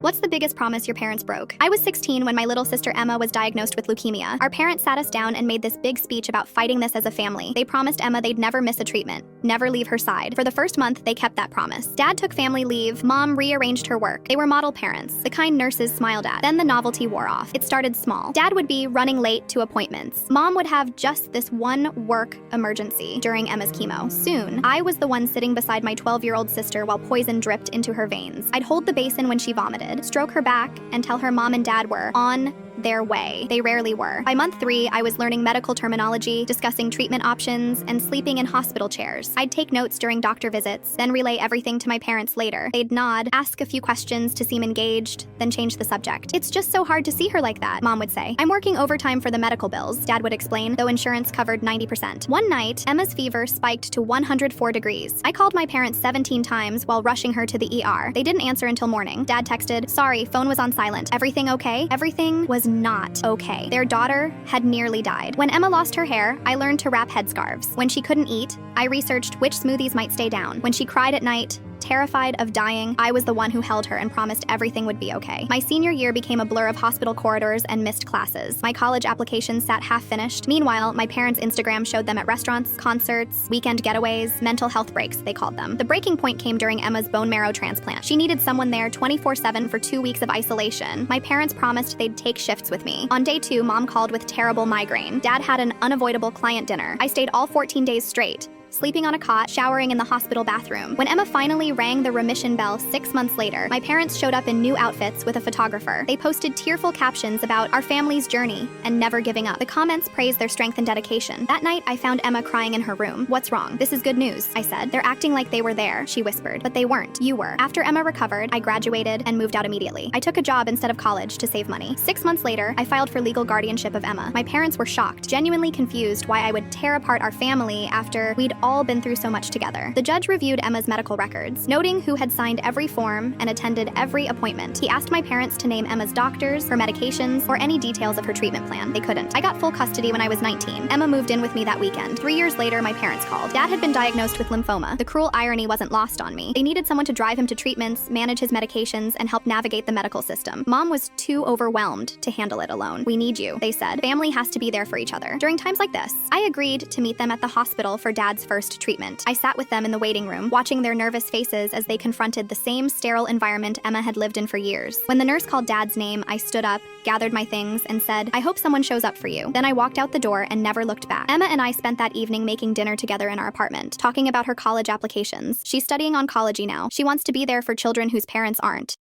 What's the biggest promise your parents broke? I was 16 when my little sister Emma was diagnosed with leukemia. Our parents sat us down and made this big speech about fighting this as a family. They promised Emma they'd never miss a treatment, never leave her side. For the first month, they kept that promise. Dad took family leave. Mom rearranged her work. They were model parents, the kind nurses smiled at. Then the novelty wore off. It started small. Dad would be running late to appointments. Mom would have just this one work emergency during Emma's chemo. Soon, I was the one sitting beside my 12-year-old sister while poison dripped into her veins. I'd hold the basin when she vomited, stroke her back, and tell her mom and dad were on their way. They rarely were. By month 3, I was learning medical terminology, discussing treatment options, and sleeping in hospital chairs. I'd take notes during doctor visits, then relay everything to my parents later. They'd nod, ask a few questions to seem engaged, then change the subject. "It's just so hard to see her like that," Mom would say. "I'm working overtime for the medical bills," Dad would explain, though insurance covered 90%. One night, Emma's fever spiked to 104 degrees. I called my parents 17 times while rushing her to the ER. They didn't answer until morning. Dad texted, "Sorry, phone was on silent. Everything okay?" Everything was not okay. Their daughter had nearly died. When Emma lost her hair, I learned to wrap headscarves. When she couldn't eat, I researched which smoothies might stay down. When she cried at night, terrified of dying, I was the one who held her and promised everything would be okay. My senior year became a blur of hospital corridors and missed classes. My college application sat half-finished. Meanwhile, my parents' Instagram showed them at restaurants, concerts, weekend getaways, mental health breaks, they called them. The breaking point came during Emma's bone marrow transplant. She needed someone there 24/7 for 2 weeks of isolation. My parents promised they'd take shifts with me. On day 2, Mom called with terrible migraine. Dad had an unavoidable client dinner. I stayed all 14 days straight, sleeping on a cot, showering in the hospital bathroom. When Emma finally rang the remission bell 6 months later, my parents showed up in new outfits with a photographer. They posted tearful captions about our family's journey and never giving up. The comments praised their strength and dedication. That night, I found Emma crying in her room. "What's wrong?" "This is good news," I said. "They're acting like they were there," she whispered. "But they weren't. You were." After Emma recovered, I graduated and moved out immediately. I took a job instead of college to save money. 6 months later, I filed for legal guardianship of Emma. My parents were shocked, genuinely confused why I would tear apart our family after we'd all been through so much together. The judge reviewed Emma's medical records, noting who had signed every form and attended every appointment. He asked my parents to name Emma's doctors, her medications, or any details of her treatment plan. They couldn't. I got full custody when I was 19. Emma moved in with me that weekend. 3 years later, my parents called. Dad had been diagnosed with lymphoma. The cruel irony wasn't lost on me. They needed someone to drive him to treatments, manage his medications, and help navigate the medical system. Mom was too overwhelmed to handle it alone. "We need you," they said. "Family has to be there for each other." During times like this, I agreed to meet them at the hospital for Dad's first treatment. I sat with them in the waiting room, watching their nervous faces as they confronted the same sterile environment Emma had lived in for years. When the nurse called Dad's name, I stood up, gathered my things, and said, "I hope someone shows up for you." Then I walked out the door and never looked back. Emma and I spent that evening making dinner together in our apartment, talking about her college applications. She's studying oncology now. She wants to be there for children whose parents aren't.